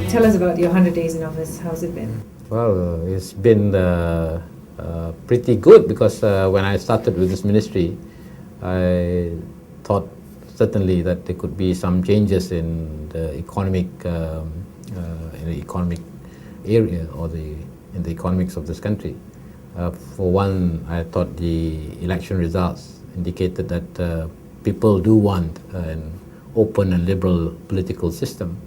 Tell us about your 100 days in office. How's it been? Well, it's been pretty good because when I started with this ministry, I thought certainly that there could be some changes in the economic area or in the economics of this country. For one, I thought the election results indicated that people do want an open and liberal political system.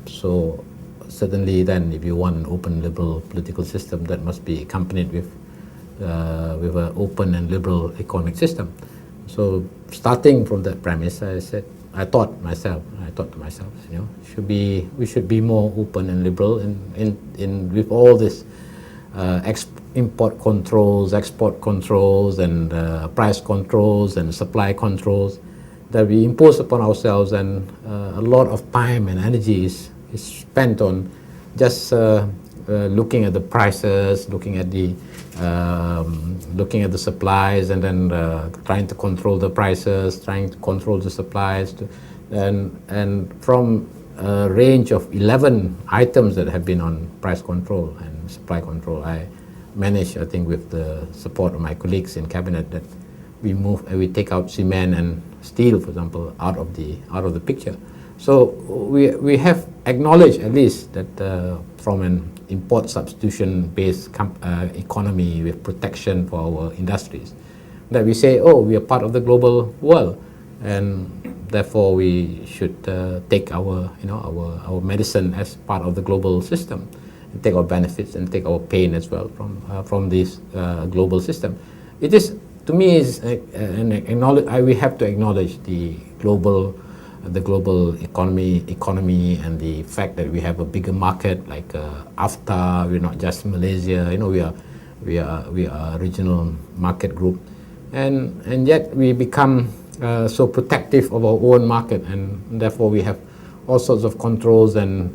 So certainly then, if you want an open liberal political system, that must be accompanied with an open and liberal economic system. So starting from that premise, I thought to myself, we should be more open and liberal in with all this import controls, export controls, and price controls and supply controls that we impose upon ourselves, and a lot of time and energy is spent on just looking at the prices, looking at the supplies, and then trying to control the prices, trying to control the supplies, and from a range of 11 items that have been on price control and supply control, I managed, I think, with the support of my colleagues in cabinet, that we take out cement and steel, for example, out of the picture. So we have acknowledged at least that from an import substitution based economy with protection for our industries, that we say, oh, we are part of the global world, and therefore we should take our medicine as part of the global system, and take our benefits and take our pain as well from this global system. It is, to me, is we have to acknowledge the global economy and the fact that we have a bigger market like AFTA. We're not just Malaysia. We are a regional market group, and yet we become so protective of our own market, and therefore we have all sorts of controls and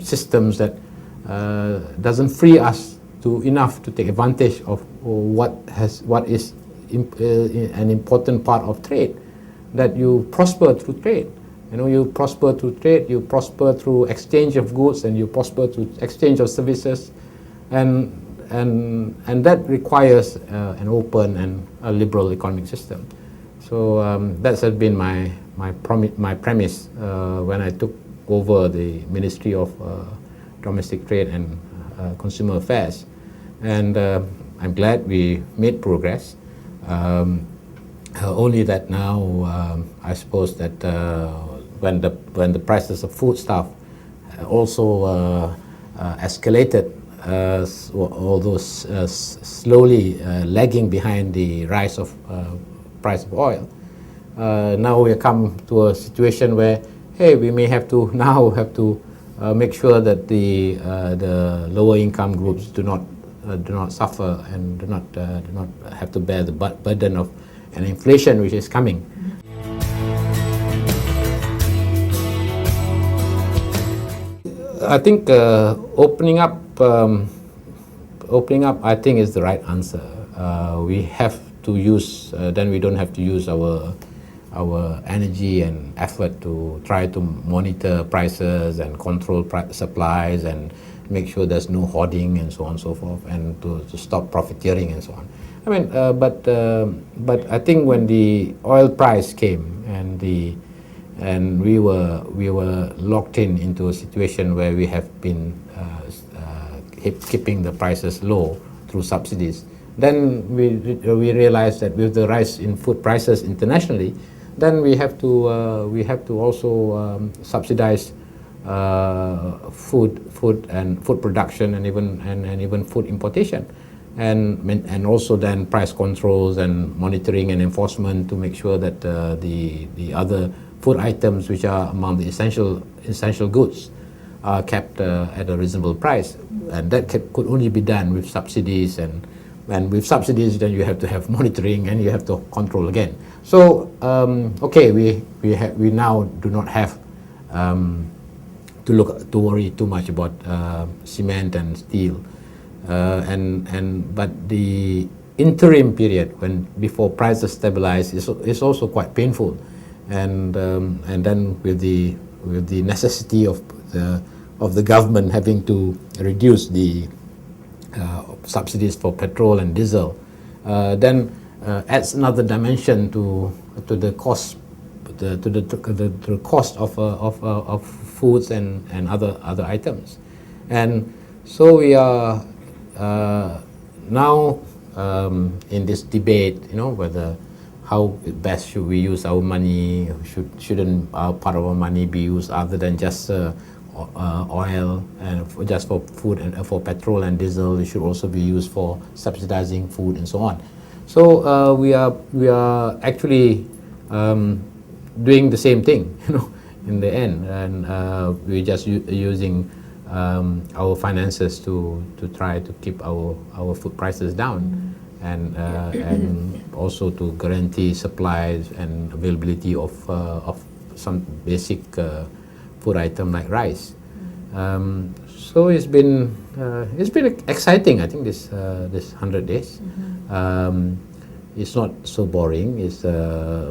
systems that doesn't free us enough to take advantage of what is an important part of trade, that you prosper through trade. You prosper through trade, you prosper through exchange of goods, and you prosper through exchange of services, and that requires an open and a liberal economic system. So that has been my premise when I took over the Ministry of Domestic Trade and Consumer Affairs, and I'm glad we made progress. Only that now, I suppose that when the prices of foodstuff also escalated, although slowly lagging behind the rise of price of oil, now we come to a situation where, hey, we may have to make sure that the lower income groups do not suffer and do not have to bear the burden of an inflation which is coming. I think opening up, I think, is the right answer. We have to use. Then we don't have to use our energy and effort to try to monitor prices and control supplies and make sure there's no hoarding and so on and so forth, and to stop profiteering and so on. I mean, but I think when the oil price came and we were locked into a situation where we have been keeping the prices low through subsidies, then we realized that with the rise in food prices internationally, then we have to also subsidize food production and even food importation, and also then price controls and monitoring and enforcement to make sure that the other food items which are among the essential goods are kept at a reasonable price, and that could only be done with subsidies, and with subsidies then you have to have monitoring and you have to control again. So we now do not have to worry too much about cement and steel, but the interim period before prices stabilize is also quite painful, and then with with the necessity of the government having to reduce the subsidies for petrol and diesel, then adds another dimension to the cost, to the cost of foods and other items. And so we are now in this debate, whether how best should we use our money, shouldn't part of our money be used other than just oil and just for food and for petrol and diesel. It should also be used for subsidizing food and so on. So we are actually doing the same thing, in the end, and we're just using our finances to try to keep our food prices down, and also to guarantee supplies and availability of some basic food item like rice. So it's been exciting. I think this 100 days. It's not so boring.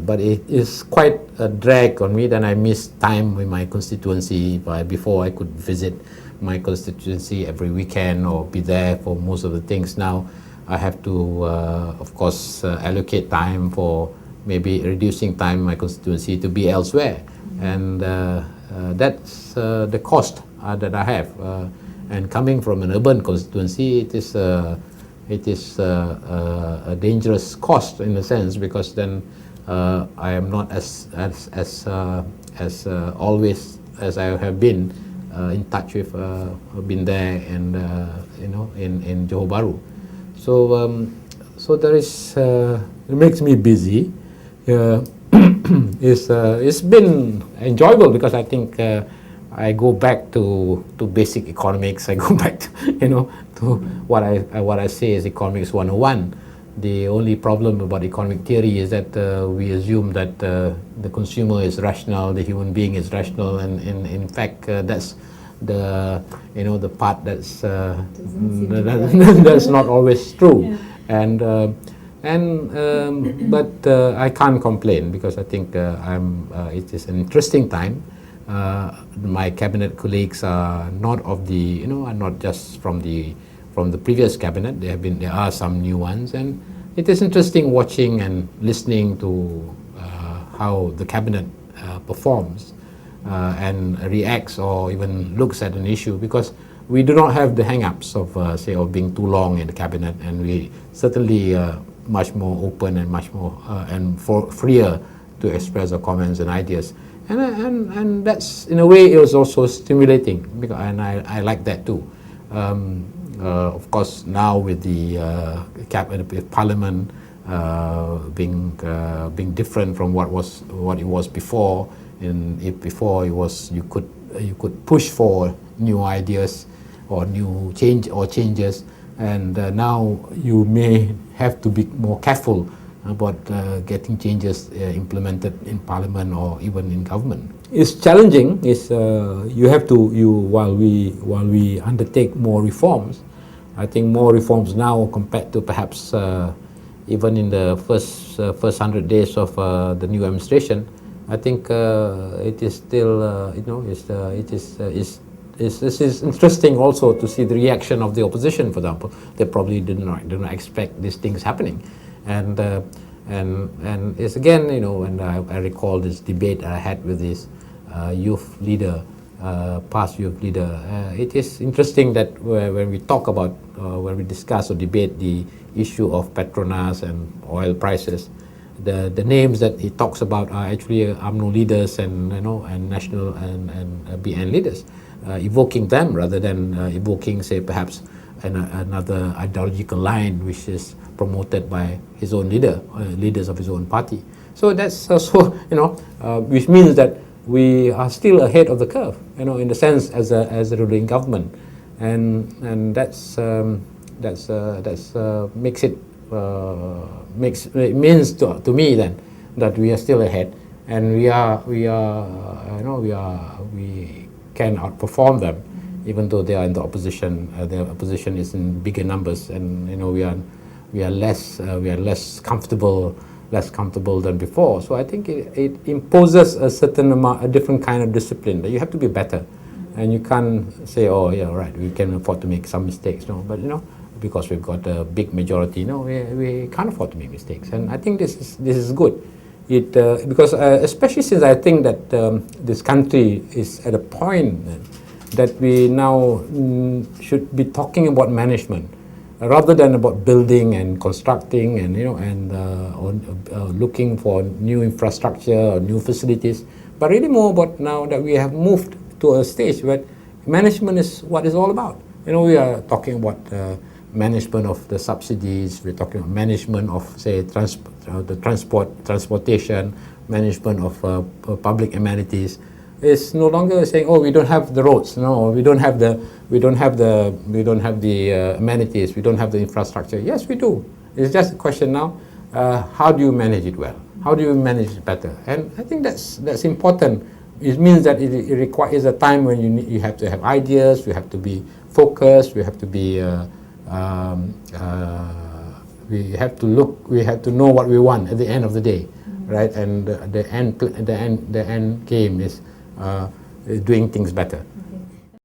But it is quite a drag on me. Then I miss time with my constituency. Before I could visit my constituency every weekend or be there for most of the things. Now I have to, of course, allocate time for maybe reducing time in my constituency to be elsewhere, and that's the cost that I have. And coming from an urban constituency, it is a dangerous cost in a sense, because then I am not as always as I have been in touch with, been there and in Johor Bahru. So there is it makes me busy. It's been enjoyable because I think I go back to basic economics. I go back to what I say is economics 101. The only problem about economic theory is that we assume that the consumer is rational, the human being is rational, and in fact that's the part that's that's not always true. Yeah. But I can't complain because I think it is an interesting time. My cabinet colleagues are not of the are not just from the previous cabinet. There are some new ones, and it is interesting watching and listening to how the cabinet performs and reacts or even looks at an issue, because we do not have the hang-ups of of being too long in the cabinet, and we certainly much more open and much more freer to express our comments and ideas, and that's, in a way, it was also stimulating, and I like that too. Of course, now with the with Parliament being different from what it was before. If before it was you could push for new ideas or new changes, and now you may have to be more careful about getting changes implemented in Parliament or even in government. It's challenging. While we undertake more reforms, I think more reforms now compared to perhaps even in the first 100 days of the new administration. I think it is still, it is interesting also to see the reaction of the opposition. For example, they probably did not expect these things happening, and it's again, when I recall this debate I had with this youth leader, past youth leader. It is interesting that when we talk about, when we discuss or debate the issue of Petronas and oil prices, the names that he talks about are actually UMNO leaders and national and BN leaders, evoking them rather than evoking, say, perhaps another ideological line which is promoted by his own leaders of his own party. So that's also, which means that we are still ahead of the curve, in the sense as a ruling government, and that's makes it. It means to me then that we are still ahead, and we can outperform them, even though they are in the opposition. The opposition is in bigger numbers, and we are less comfortable less comfortable than before. So I think it imposes a certain amount, a different kind of discipline that you have to be better. And you can't say, oh yeah, right, we can afford to make some mistakes. No, but because we've got a big majority, we can't afford to make mistakes. And I think this is good. Because especially since I think that this country is at a point that we now should be talking about management rather than about building and constructing and looking for new infrastructure or new facilities, but really more about now that we have moved to a stage where management is what it's all about. We are talking about management of the subsidies, we're talking about management of, say, transportation, management of public amenities. It's no longer saying, oh, we don't have the roads, or we don't have the amenities, we don't have the infrastructure. Yes, we do. It's just a question now, how do you manage it well? How do you manage it better? And I think that's important. It means that it requires a time when you have to have ideas, you have to be focused, we have to be we have to know what we want at the end of the day, right? And the end game is doing things better.